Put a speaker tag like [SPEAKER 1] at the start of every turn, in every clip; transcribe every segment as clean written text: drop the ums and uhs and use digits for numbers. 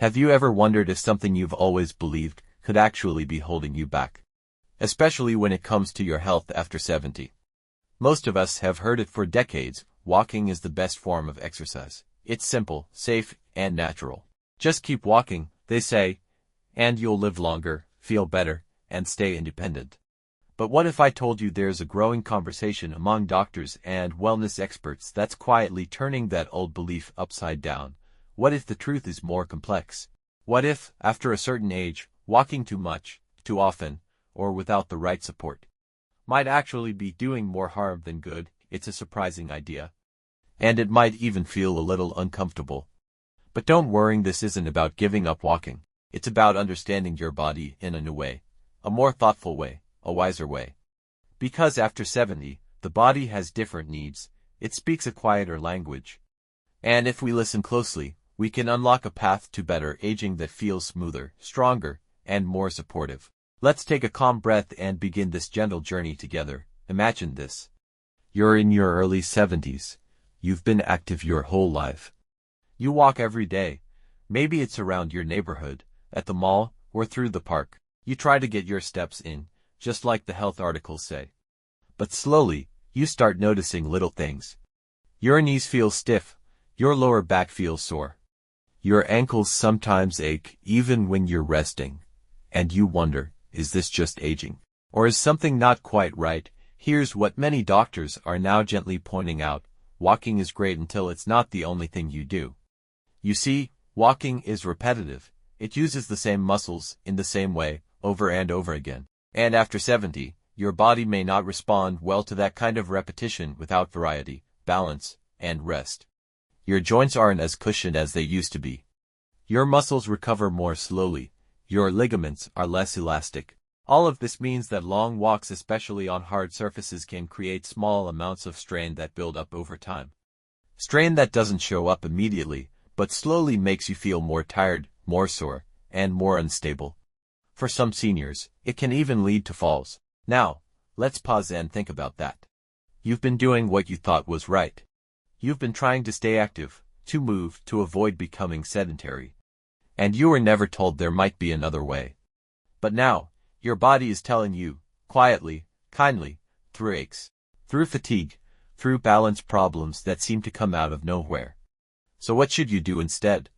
[SPEAKER 1] Have you ever wondered if something you've always believed could actually be holding you back? Especially when it comes to your health after 70. Most of us have heard it for decades. Walking is the best form of exercise. It's simple, safe, and natural. Just keep walking, they say, and you'll live longer, feel better, and stay independent. But what if I told you there's a growing conversation among doctors and wellness experts that's quietly turning that old belief upside down? What if the truth is more complex? What if, after a certain age, walking too much, too often, or without the right support might actually be doing more harm than good? It's a surprising idea. And it might even feel a little uncomfortable. But don't worry, this isn't about giving up walking. It's about understanding your body in a new way, a more thoughtful way, a wiser way. Because after 70, the body has different needs. It speaks a quieter language. And if we listen closely, we can unlock a path to better aging that feels smoother, stronger, and more supportive. Let's take a calm breath and begin this gentle journey together. Imagine this. You're in your early 70s. You've been active your whole life. You walk every day. Maybe it's around your neighborhood, at the mall, or through the park. You try to get your steps in, just like the health articles say. But slowly, you start noticing little things. Your knees feel stiff. Your lower back feels sore. Your ankles sometimes ache, even when you're resting. And you wonder, is this just aging? Or is something not quite right? Here's what many doctors are now gently pointing out. Walking is great until it's not the only thing you do. You see, walking is repetitive. It uses the same muscles, in the same way, over and over again. And after 70, your body may not respond well to that kind of repetition without variety, balance, and rest. Your joints aren't as cushioned as they used to be. Your muscles recover more slowly. Your ligaments are less elastic. All of this means that long walks, especially on hard surfaces, can create small amounts of strain that build up over time. Strain that doesn't show up immediately, but slowly makes you feel more tired, more sore, and more unstable. For some seniors, it can even lead to falls. Now, let's pause and think about that. You've been doing what you thought was right. You've been trying to stay active, to move, to avoid becoming sedentary. And you were never told there might be another way. But now, your body is telling you, quietly, kindly, through aches, through fatigue, through balance problems that seem to come out of nowhere. So what should you do instead?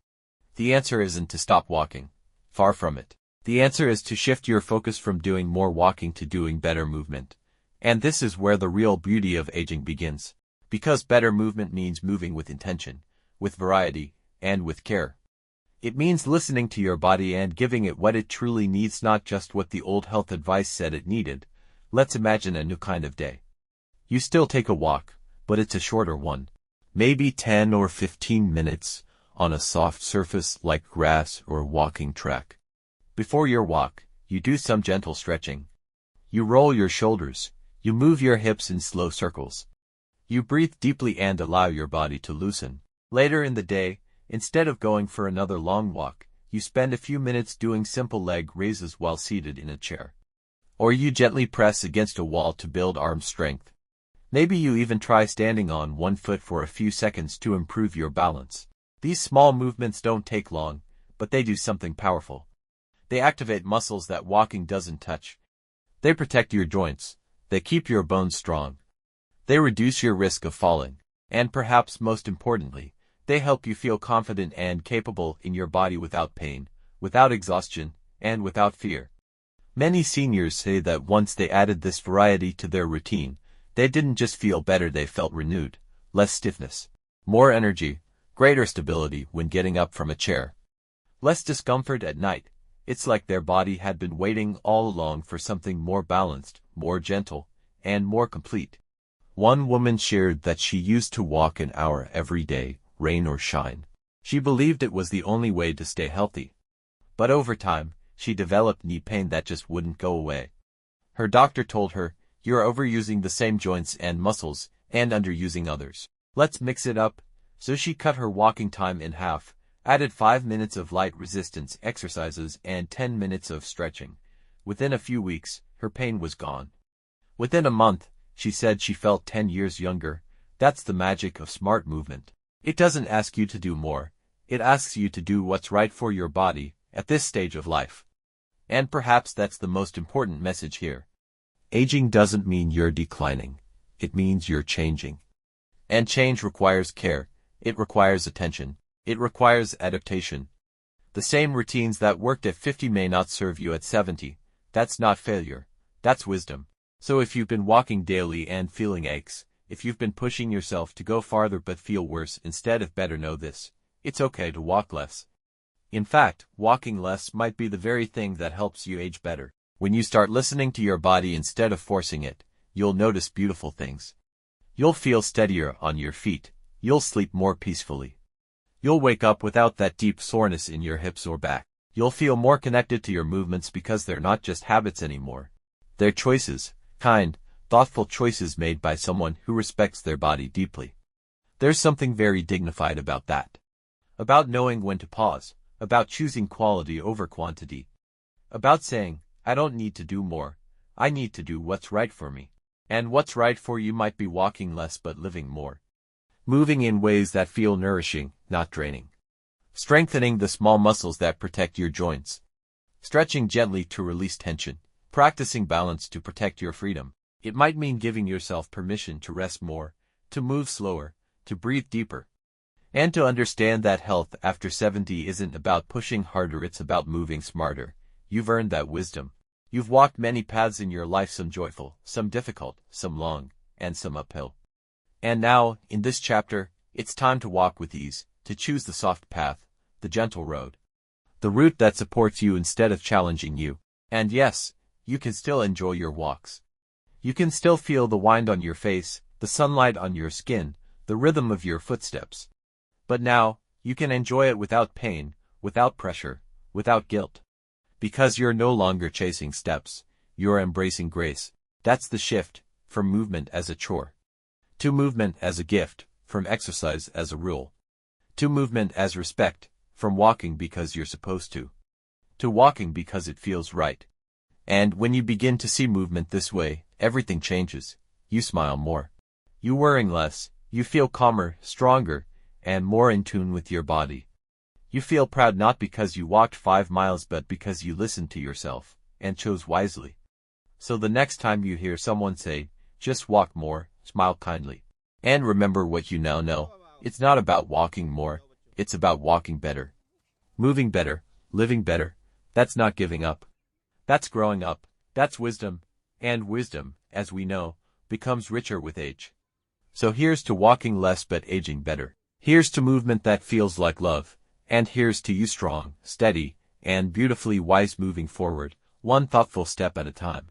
[SPEAKER 1] The answer isn't to stop walking. Far from it. The answer is to shift your focus from doing more walking to doing better movement. And this is where the real beauty of aging begins. Because better movement means moving with intention, with variety, and with care. It means listening to your body and giving it what it truly needs, not just what the old health advice said it needed. Let's imagine a new kind of day. You still take a walk, but it's a shorter one. Maybe 10 or 15 minutes on a soft surface like grass or walking track. Before your walk, you do some gentle stretching. You roll your shoulders. You move your hips in slow circles. You breathe deeply and allow your body to loosen. Later in the day, instead of going for another long walk, you spend a few minutes doing simple leg raises while seated in a chair. Or you gently press against a wall to build arm strength. Maybe you even try standing on one foot for a few seconds to improve your balance. These small movements don't take long, but they do something powerful. They activate muscles that walking doesn't touch. They protect your joints. They keep your bones strong. They reduce your risk of falling. And perhaps most importantly, they help you feel confident and capable in your body without pain, without exhaustion, and without fear. Many seniors say that once they added this variety to their routine, they didn't just feel better, they felt renewed, less stiffness, more energy, greater stability when getting up from a chair, less discomfort at night. It's like their body had been waiting all along for something more balanced, more gentle, and more complete. One woman shared that she used to walk an hour every day, rain or shine. She believed it was the only way to stay healthy. But over time, she developed knee pain that just wouldn't go away. Her doctor told her, "You're overusing the same joints and muscles, and underusing others. Let's mix it up." So she cut her walking time in half, added 5 minutes of light resistance exercises and 10 minutes of stretching. Within a few weeks, her pain was gone. Within a month, she said she felt 10 years younger. That's the magic of smart movement. It doesn't ask you to do more. It asks you to do what's right for your body at this stage of life. And perhaps that's the most important message here. Aging doesn't mean you're declining. It means you're changing. And change requires care. It requires attention. It requires adaptation. The same routines that worked at 50 may not serve you at 70. That's not failure. That's wisdom. So if you've been walking daily and feeling aches, if you've been pushing yourself to go farther but feel worse instead of better, know this. It's okay to walk less. In fact, walking less might be the very thing that helps you age better. When you start listening to your body instead of forcing it, you'll notice beautiful things. You'll feel steadier on your feet. You'll sleep more peacefully. You'll wake up without that deep soreness in your hips or back. You'll feel more connected to your movements because they're not just habits anymore. They're choices, kind, thoughtful choices made by someone who respects their body deeply. There's something very dignified about that. About knowing when to pause, about choosing quality over quantity. About saying, I don't need to do more, I need to do what's right for me. And what's right for you might be walking less but living more. Moving in ways that feel nourishing, not draining. Strengthening the small muscles that protect your joints. Stretching gently to release tension. Practicing balance to protect your freedom. It might mean giving yourself permission to rest more, to move slower, to breathe deeper. And to understand that health after 70 isn't about pushing harder, it's about moving smarter. You've earned that wisdom. You've walked many paths in your life, some joyful, some difficult, some long, and some uphill. And now, in this chapter, it's time to walk with ease, to choose the soft path, the gentle road. The route that supports you instead of challenging you. And yes, you can still enjoy your walks. You can still feel the wind on your face, the sunlight on your skin, the rhythm of your footsteps. But now, you can enjoy it without pain, without pressure, without guilt. Because you're no longer chasing steps, you're embracing grace. That's the shift, from movement as a chore. To movement as a gift, from exercise as a rule. To movement as respect, from walking because you're supposed to. To walking because it feels right. And when you begin to see movement this way, everything changes. You smile more. You worry less, you feel calmer, stronger, and more in tune with your body. You feel proud not because you walked 5 miles but because you listened to yourself, and chose wisely. So the next time you hear someone say, just walk more, smile kindly. And remember what you now know. It's not about walking more, it's about walking better. Moving better, living better. That's not giving up. That's growing up. That's wisdom. And wisdom, as we know, becomes richer with age. So here's to walking less but aging better. Here's to movement that feels like love. And here's to you strong, steady, and beautifully wise moving forward, one thoughtful step at a time.